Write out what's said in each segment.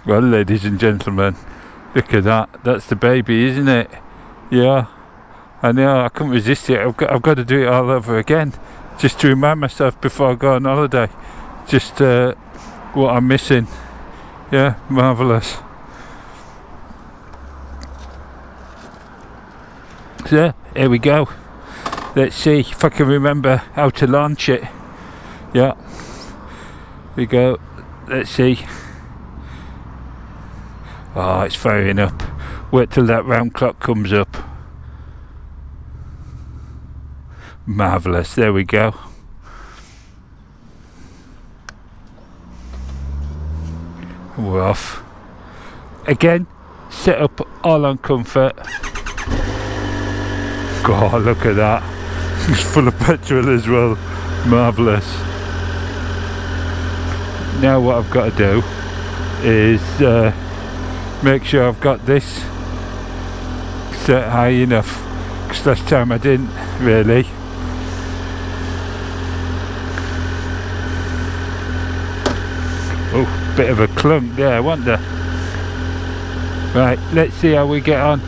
Well, ladies and gentlemen, look at that. That's the baby, isn't it? Yeah, I know. I couldn't resist it. I've got to do it all over again, just to remind myself before I go on holiday, just what I'm missing. Yeah, marvellous. So here we go. Let's see if I can remember how to launch it. Yeah, here we go. Let's see. Oh, it's firing up. Wait till that round clock comes up. Marvellous, there we go. We're off. Again, set up all on comfort. God, look at that. It's full of petrol as well. Marvellous. Now what I've got to do is make sure I've got this set high enough, because last time I didn't really. Oh, bit of a clunk there, wasn't there? Right, let's see how we get on.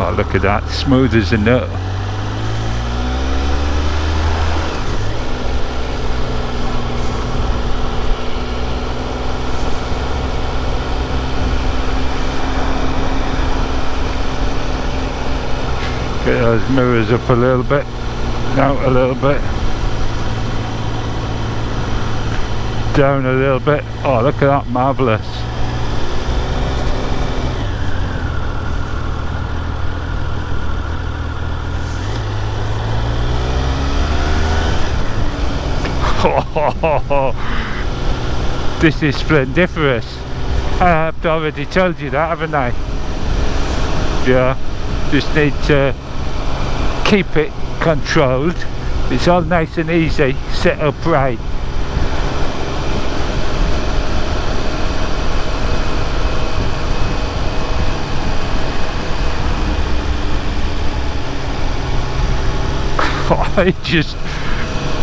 Oh, look at that, smooth as a nut. Get those mirrors up a little bit, out a little bit, down a little bit. Oh, look at that, marvellous. This is splendiferous. I've already told you that, haven't I? Yeah, just need to keep it controlled. It's all nice and easy, set up right.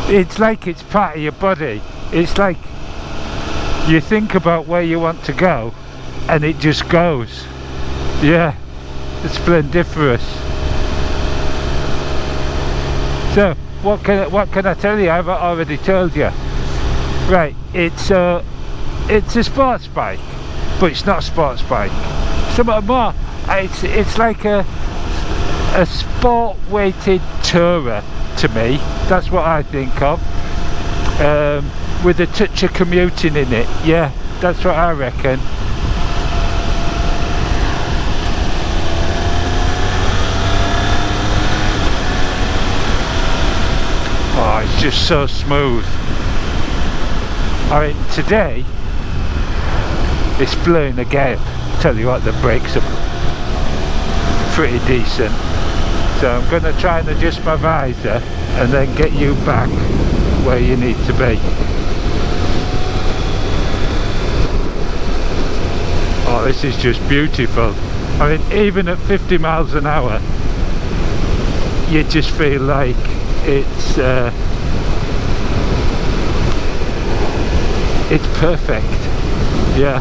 It's like it's part of your body. It's like you think about where you want to go and it just goes. Yeah, it's splendiferous. So what can I tell you? I've already told you. Right, it's a sports bike, but it's not a sports bike. Somewhat more. It's like a sport weighted tourer to me. That's what I think of, with a touch of commuting in it. Yeah, that's what I reckon. Oh, it's just so smooth. I mean, today it's blowing a gale. Tell you what, the brakes are pretty decent. So I'm going to try and adjust my visor and then get you back where you need to be. Oh, this is just beautiful. I mean, even at 50 miles an hour, you just feel like it's perfect. Yeah,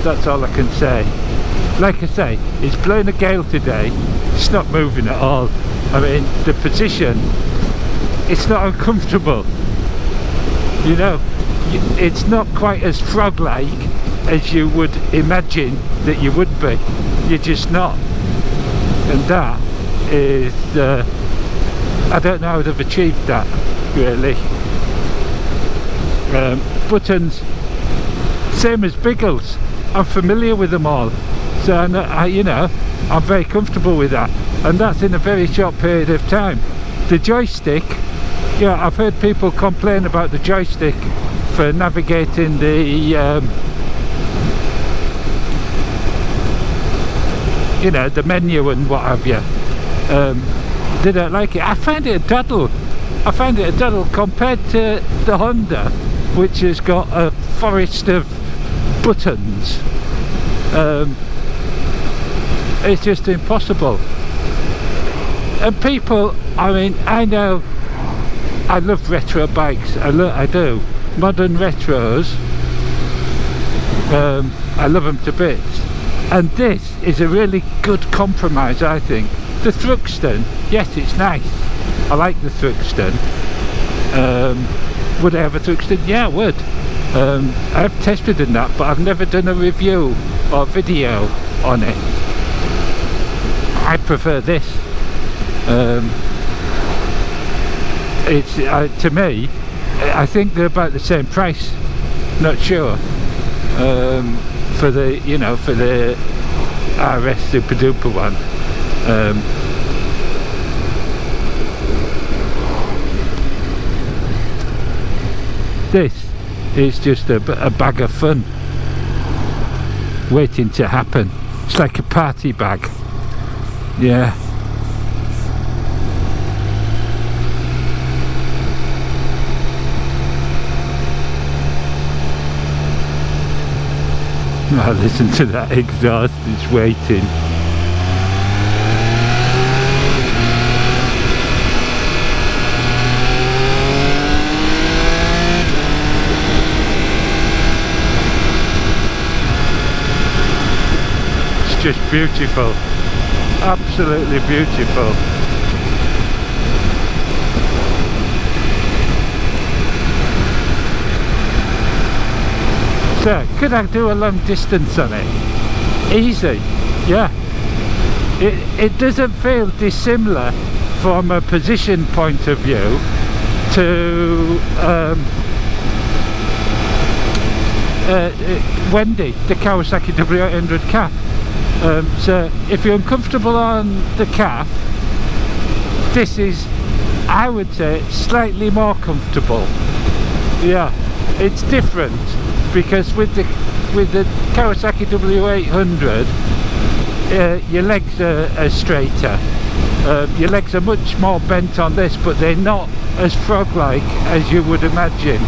that's all I can say. Like I say, it's blowing a gale today. It's not moving at all. I mean, the position, it's not uncomfortable. You know, it's not quite as frog-like as you would imagine that you would be. You're just not. And that is, I don't know how they've achieved that, really. Buttons, same as Biggles. I'm familiar with them all. So, you know, I'm very comfortable with that, and that's in a very short period of time. The joystick, yeah, I've heard people complain about the joystick for navigating the you know, the menu and what have you. They don't like it. I find it a doddle. I find it a doddle compared to the Honda, which has got a forest of buttons. It's just impossible. And people, I mean, I know I love retro bikes, I do. Modern retros, I love them to bits. And this is a really good compromise, I think. The Thruxton, yes, it's nice. I like the Thruxton. Would I have a Thruxton? Yeah, I would. I've tested in that, but I've never done a review or video on it. I prefer this. It's to me, I think they're about the same price. Not sure. For the, you know, for the RS Super Duper one. This is just a bag of fun waiting to happen. It's like a party bag. Yeah. Oh, listen to that exhaust, it's waiting. It's just beautiful. Absolutely beautiful. So, could I do a long distance on it? Easy, yeah. It doesn't feel dissimilar from a position point of view to Wendy, the Kawasaki W800 calf. So if you're uncomfortable on the calf, this is, I would say, slightly more comfortable. Yeah, it's different. Because with the Kawasaki W800, your legs are straighter. Your legs are much more bent on this, but they're not as frog-like as you would imagine.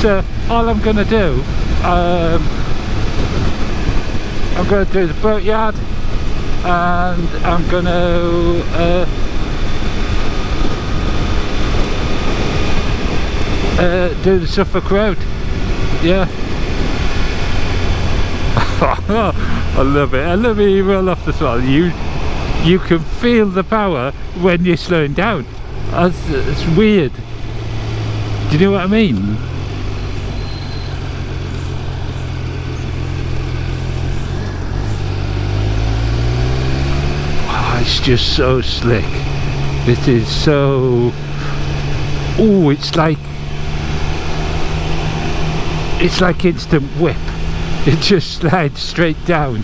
So all I'm going to do, I'm going to do the boatyard, and I'm going to do the Suffolk Road. Yeah. I love it. I love it. You roll off the throttle. You can feel the power when you're slowing down. It's weird. Do you know what I mean? Oh, it's just so slick. It is so. Oh, it's like instant whip. It just slides straight down.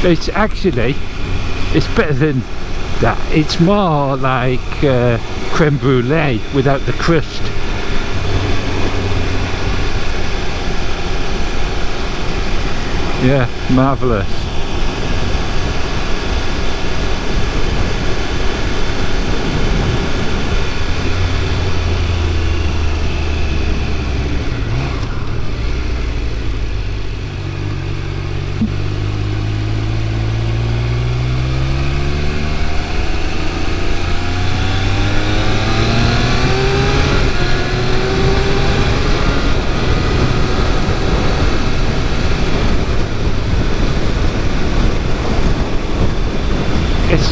It's actually, it's better than that. It's more like creme brulee without the crust. Yeah, marvellous.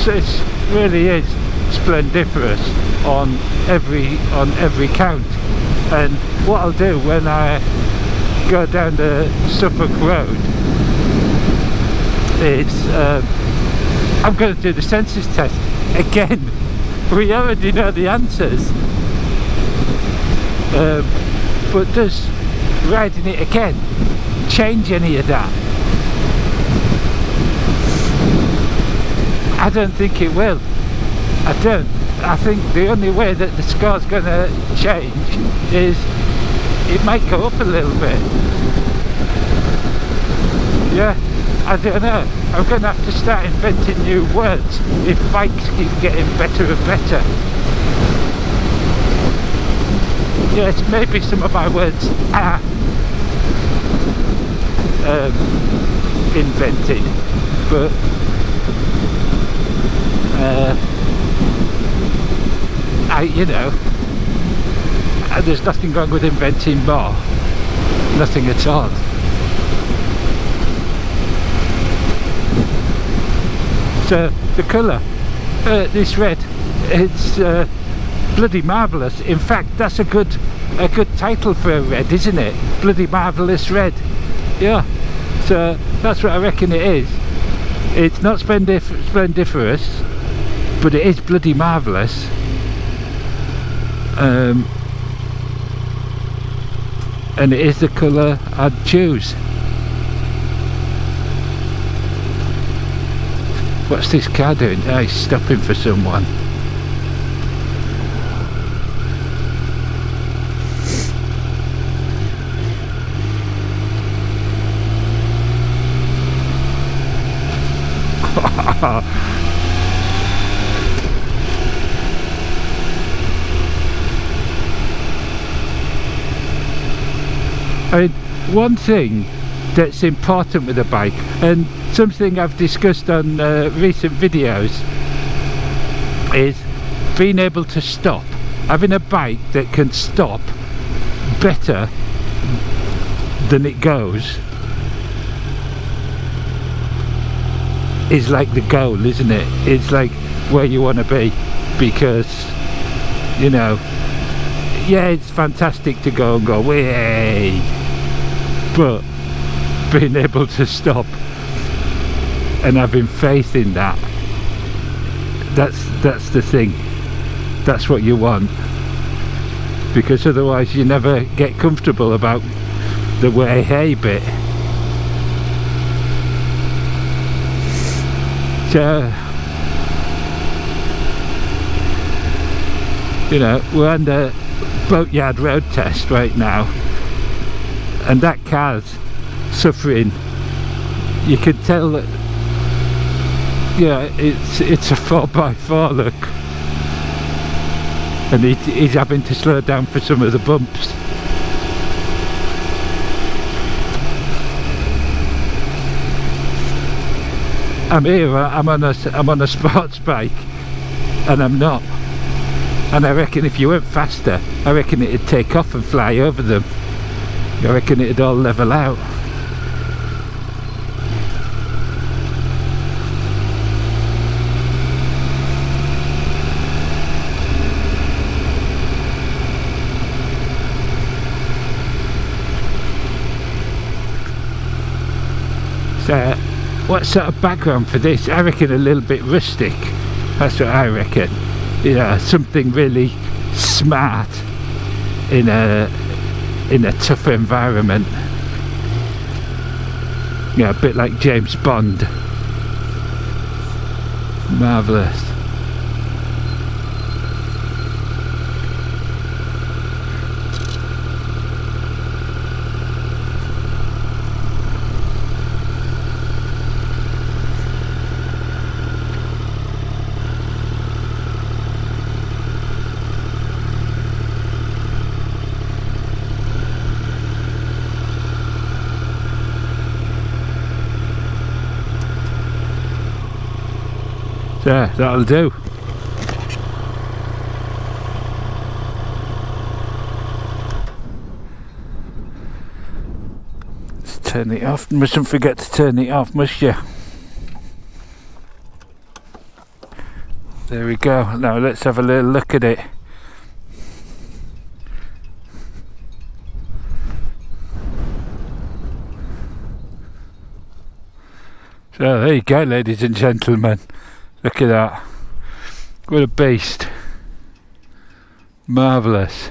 It really is splendiferous on every count. And what I'll do when I go down the Suffolk Road is I'm going to do the sensors test again. We already know the answers, but does riding it again change any of that? I don't think it will. I don't. I think the only way that the score's going to change is it might go up a little bit. Yeah, I don't know. I'm going to have to start inventing new words if bikes keep getting better and better. yes, maybe some of my words are invented, but there's nothing wrong with inventing more. Nothing at all. So the colour, this red, it's bloody marvellous. In fact, that's a good title for a red, isn't it? Bloody marvellous red. Yeah. So that's what I reckon it is. It's not splendiferous, but it is bloody marvellous. And it is the colour I'd choose. What's this car doing? Oh, he's stopping for someone. I mean, one thing that's important with a bike, and something I've discussed on recent videos, is being able to stop. Having a bike that can stop better than it goes is like the goal, isn't it? It's like where you want to be, because, you know, yeah, it's fantastic to go and go way, but being able to stop and having faith in that, that's the thing. That's what you want, because otherwise you never get comfortable about the way hey bit. So, you know, we're on the boatyard road test right now, and that car's suffering. You can tell that, yeah, it's a 4x4, look, and he's having to slow down for some of the bumps. I'm here, I'm on a sports bike, and I'm not. And I reckon if you went faster, I reckon it'd take off and fly over them. I reckon it'd all level out. So, what sort of background for this? I reckon a little bit rustic. That's what I reckon. You know, something really smart in a tough environment. Yeah, a bit like James Bond. Marvellous. There, that'll do. Let's turn it off. Mustn't forget to turn it off, must you? There we go. Now let's have a little look at it. So there you go, ladies and gentlemen. Look at that. What a beast. Marvellous.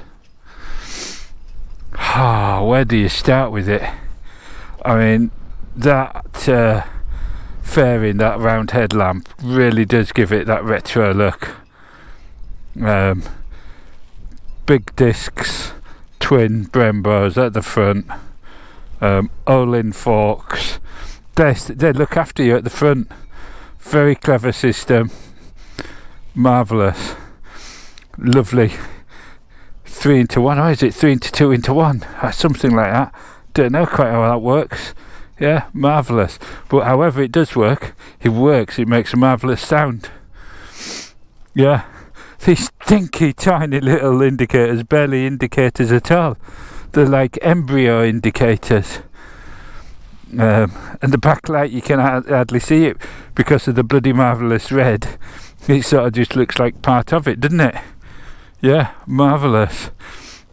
Ah, where do you start with it? I mean, that fairing, that round headlamp, really does give it that retro look. Big discs, twin Brembos at the front, Olin forks. They look after you at the front. Very clever system, marvellous, lovely 3 into 1, or is it 3 into 2 into 1? Something like that. Don't know quite how that works. Yeah, marvellous. But however it does work, it makes a marvellous sound. Yeah, these stinky tiny little indicators, barely indicators at all. They're like embryo indicators. And the backlight, you can hardly see it because of the bloody marvellous red. It sort of just looks like part of it, doesn't it? Yeah, marvellous.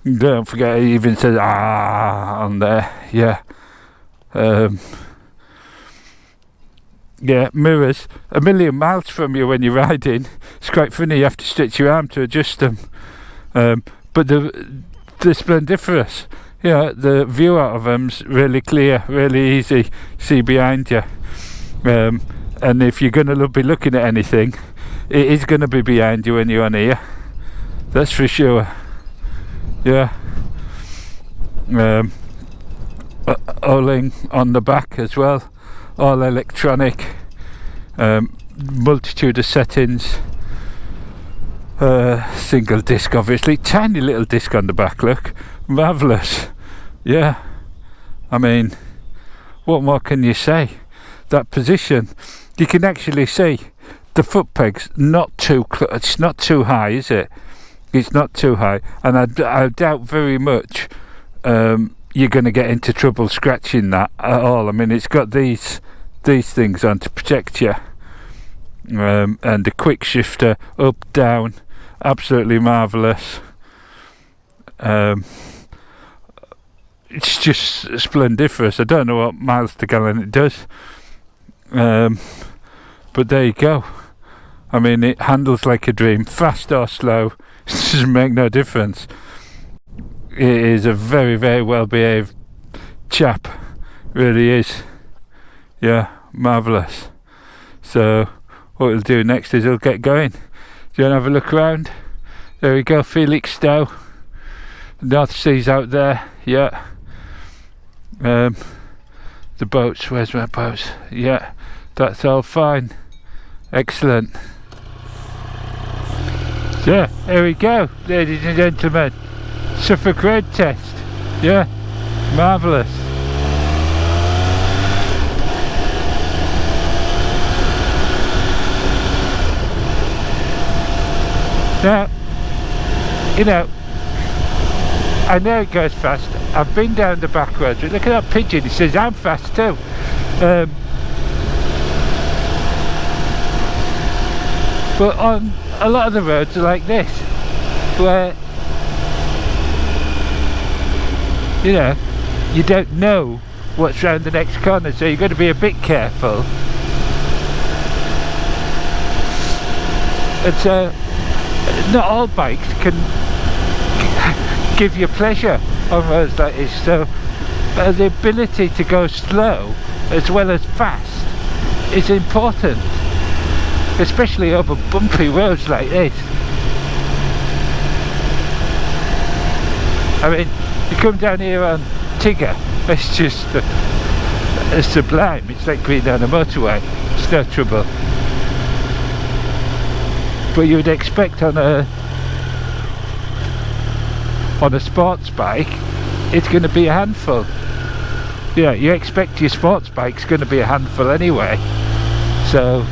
Don't forget it even says on there. Yeah. Yeah, mirrors a million miles from you when you're riding. It's quite funny, you have to stretch your arm to adjust them. But they're splendiferous. Yeah, the view out of them's really clear, really easy. See behind you. And if you're going to be looking at anything, it is going to be behind you when you're on here. That's for sure. Yeah. O-Ling on the back as well, all electronic, multitude of settings, single disc obviously, tiny little disc on the back, look, marvellous. Yeah, I mean, what more can you say? That position, you can actually see the foot peg's it's not too high, is it? It's not too high, and I doubt very much you're going to get into trouble scratching that at all. I mean, it's got these things on to protect you, and the quick shifter up, down, absolutely marvellous. It's just splendiferous. I don't know what miles to gallon it does, but there you go. I mean, it handles like a dream, fast or slow, it doesn't make no difference. It is a very, very well behaved chap, really is. Yeah, marvellous. So what we'll do next is we'll get going. Do you want to have a look around? There we go, Felixstowe, North Sea's out there. Yeah. The boats, where's my boats? Yeah, that's all fine. Excellent. So here we go, ladies and gentlemen. Suffolk road test. Yeah, marvellous. Now, you know, I know it goes fast. I've been down the back roads. Look at that pigeon, he says I'm fast too. But on a lot of the roads are like this, where you know, you don't know what's round the next corner, so you've got to be a bit careful. And so, not all bikes can give you pleasure on roads like this, so the ability to go slow as well as fast is important, especially over bumpy roads like this. I mean, you come down here on Tigger, it's just it's sublime. It's like being down a motorway, it's no trouble. But you would expect on a sports bike it's going to be a handful. Yeah, you expect your sports bike's going to be a handful anyway. So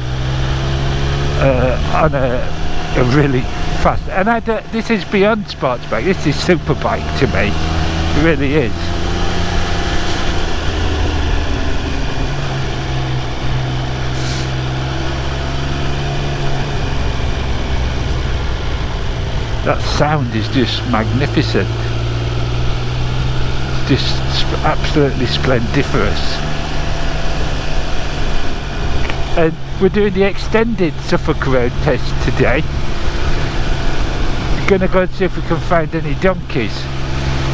on a really fast, and this is beyond sports bike, this is super bike to me. It really is. That sound is just magnificent. It's just absolutely splendiferous. And we're doing the extended Suffolk road test today. We're going to go and see if we can find any donkeys.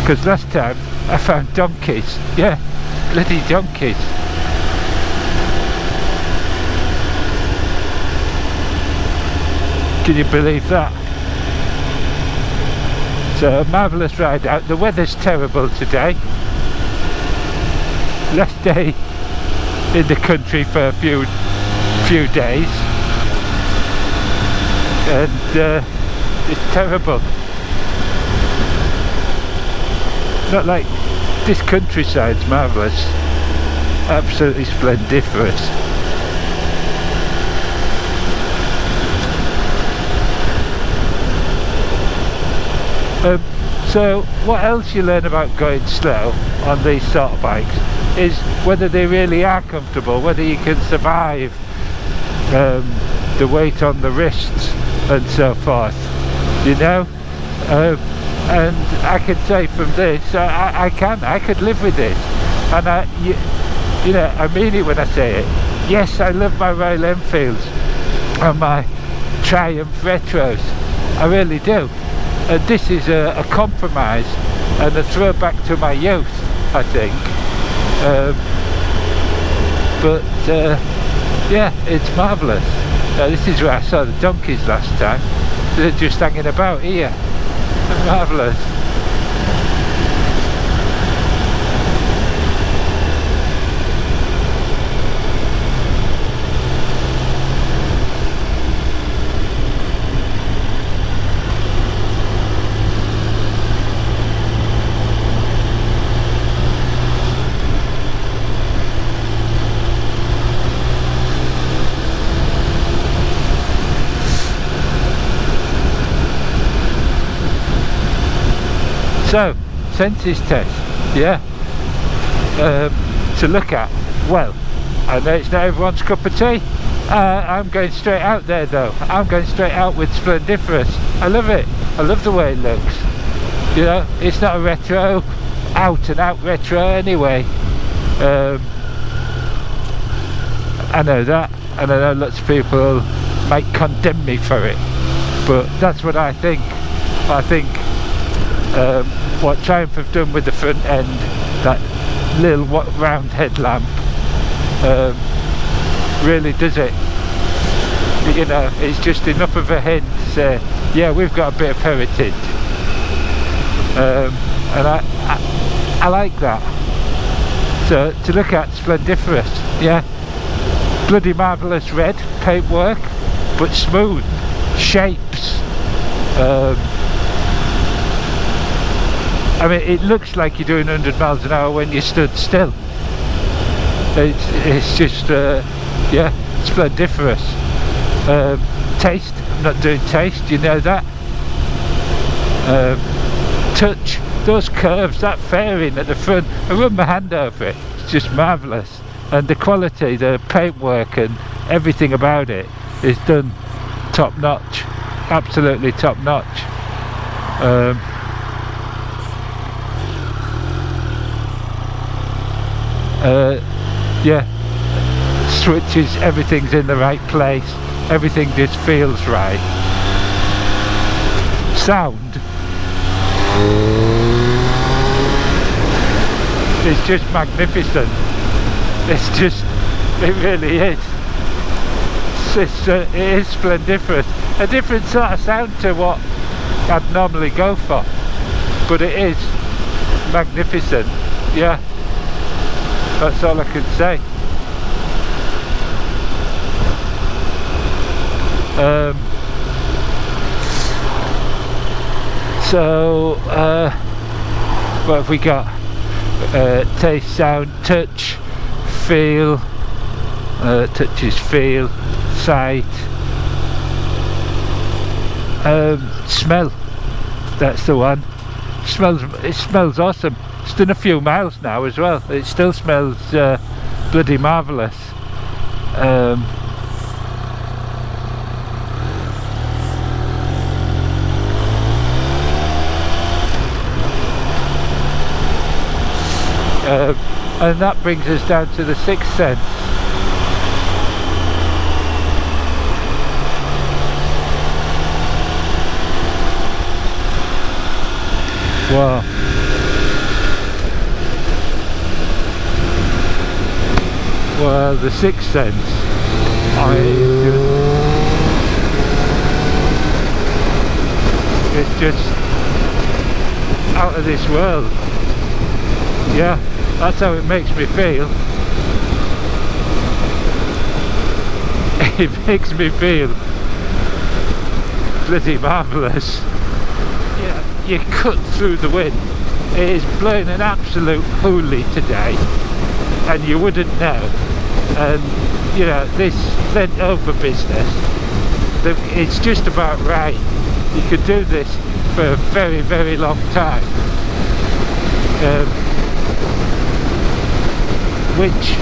Because last time I found donkeys. Yeah, bloody donkeys. Can you believe that? So a marvellous ride out. The weather's terrible today. Last day in the country for a few days. And it's terrible. Not like this countryside's marvellous, absolutely splendiferous. So what else you learn about going slow on these sort of bikes is whether they really are comfortable, whether you can survive the weight on the wrists and so forth, you know. And I can say from this, I could live with this, and you know, I mean it when I say it. Yes, I love my Royal Enfields and my Triumph Retros, I really do. And this is a compromise and a throwback to my youth, I think. But yeah, it's marvellous. This is where I saw the donkeys last time. They're just hanging about here. Marvellous. So, senses test, yeah, to look at. Well, I know it's not everyone's cup of tea. I'm going straight out there though. I'm going straight out with Splendiferous. I love it. I love the way it looks. You know, it's not a retro, out and out retro anyway. I know that, and I know lots of people might condemn me for it, but that's what I think. I think what Triumph have done with the front end, that little round headlamp, really does it. You know, it's just enough of a hint to say, yeah, we've got a bit of heritage, and I like that. So to look at Splendiferous, yeah, bloody marvellous red paintwork, but smooth shapes. I mean, it looks like you're doing 100 miles an hour when you stood still. It's just, yeah, Splendiferous. Taste, I'm not doing taste, you know that. Touch, those curves, that fairing at the front, I run my hand over it, it's just marvellous. And the quality, the paintwork and everything about it is done top notch, absolutely top notch. Yeah, switches, everything's in the right place, everything just feels right. Sound, it's just magnificent. It's just, it really is. It is Splendiferous. A different sort of sound to what I'd normally go for, but it is magnificent, yeah. That's all I can say. So, what have we got? Taste, sound, touch, feel. Touch is feel, sight. Smell. That's the one. It smells awesome. It's done a few miles now as well. It still smells bloody marvellous. And that brings us down to the sixth sense. Wow. Well, the sixth sense, it's just out of this world. Yeah, that's how it makes me feel. It makes me feel bloody marvellous. Yeah, you cut through the wind it is blowing an absolute hoolie today, and you wouldn't know. And you know, this bent over business, it's just about right. You could do this for a very, very long time, which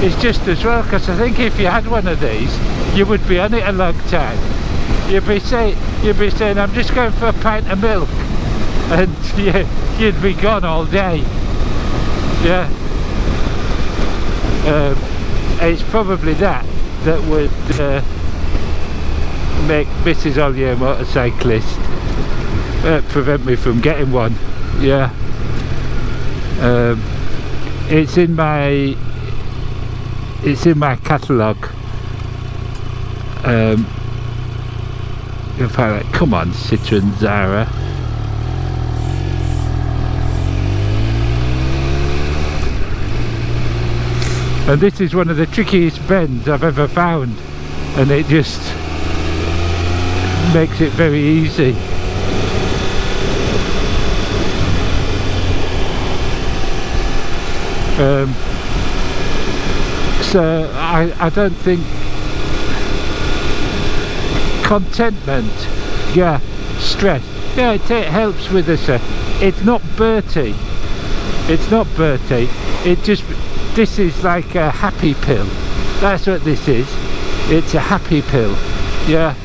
is just as well, because I think if you had one of these, you would be on it a long time. You'd be saying, I'm just going for a pint of milk, and you'd be gone all day. Yeah. It's probably that would make Mrs. Allyear Motorcyclist prevent me from getting one. Yeah. It's in my catalogue. If I like, come on, Citroen Zara. And this is one of the trickiest bends I've ever found, and it just makes it very easy. So I don't think contentment, yeah, stress, yeah, it helps with this. It's not Bertie, it just, this is like a happy pill. That's what this is. It's a happy pill. Yeah.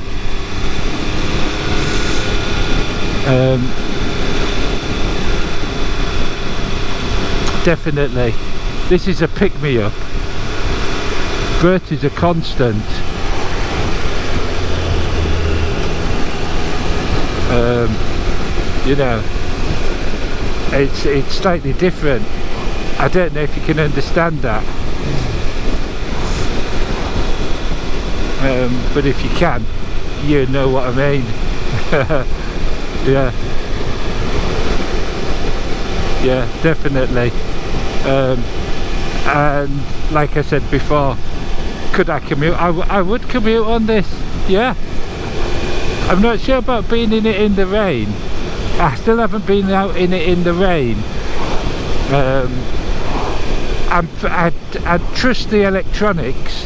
Definitely. This is a pick-me-up. Bert is a constant. You know, it's slightly different. I don't know if you can understand that, but if you can, you know what I mean. Yeah, yeah, definitely. And like I said before, could I commute? I would commute on this. Yeah, I'm not sure about being in it in the rain. I still haven't been out in it in the rain. I'd trust the electronics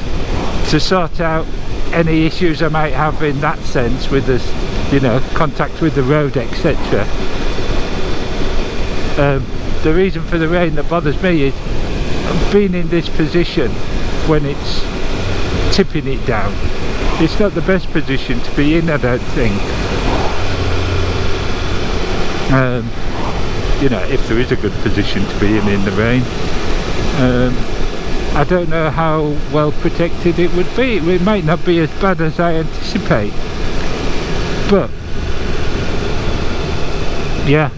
to sort out any issues I might have in that sense with this, you know, contact with the road, etc. The reason for the rain that bothers me is being in this position when it's tipping it down. It's not the best position to be in, I don't think. You know, if there is a good position to be in the rain. I don't know how well protected it would be. It might not be as bad as I anticipate, but yeah,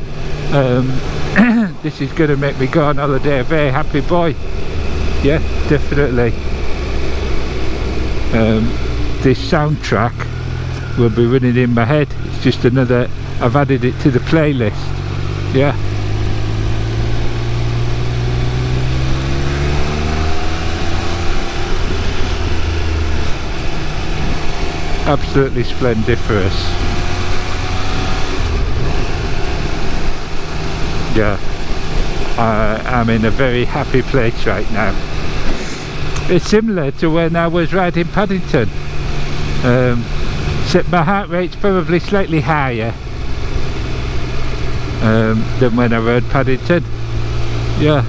this is going to make me go on holiday a very happy boy. Yeah, definitely. This soundtrack will be running in my head. It's just another, I've added it to the playlist. Yeah. Absolutely splendiferous. Yeah, I'm in a very happy place right now. It's similar to when I was riding Paddington, except my heart rate's probably slightly higher than when I rode Paddington. Yeah.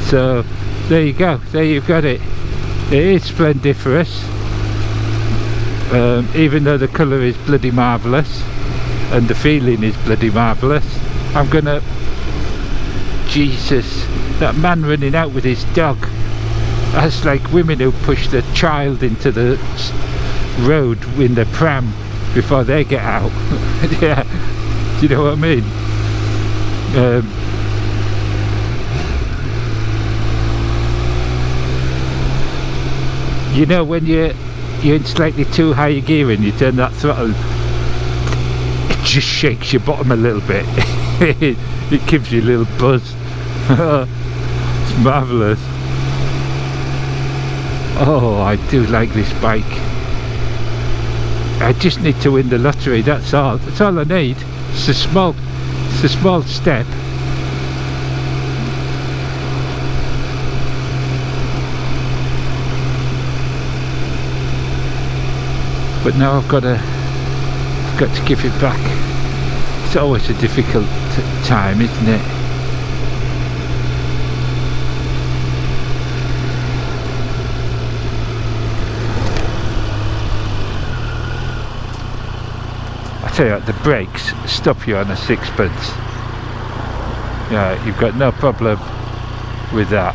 So there you go, there you've got it. It is splendiferous, even though the colour is bloody marvellous and the feeling is bloody marvellous. I'm gonna, Jesus, that man running out with his dog, that's like women who push their child into the road in the pram before they get out. Yeah, do you know what I mean? You know when you're in slightly too high gear and you turn that throttle, it just shakes your bottom a little bit. It gives you a little buzz. It's marvellous. Oh, I do like this bike. I just need to win the lottery, that's all I need. It's a small step. But now I've got to give it back. It's always a difficult time, isn't it? I tell you what, the brakes stop you on a sixpence. Yeah, you've got no problem with that.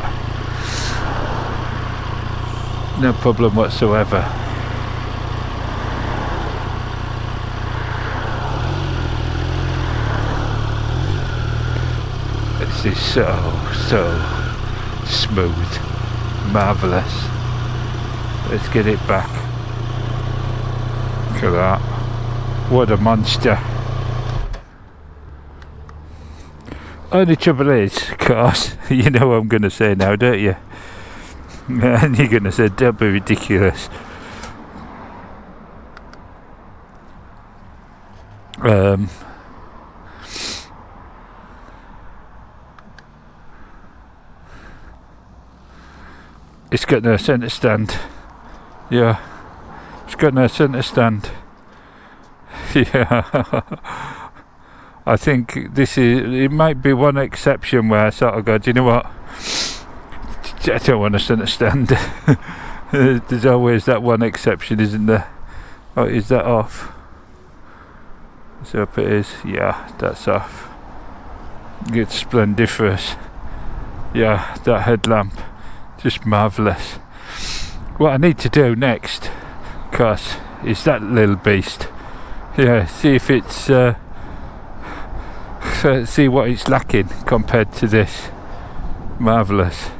No problem whatsoever. This is so smooth, marvellous. Let's get it back. Look at that. What a monster. Only trouble is, of course, you know what I'm going to say now, don't you? And you're going to say, don't be ridiculous. It's got no centre stand. Yeah, it's got no centre stand. Yeah, I think it might be one exception where I sort of go, do you know what, I don't want a centre stand. There's always that one exception, isn't there? Oh, is that off? Let's hope it is. Yeah, that's off. It's splendiferous. Yeah, that headlamp, just marvellous. What I need to do next, of course, is that little beast. Yeah, see if it's see what it's lacking compared to this. Marvellous.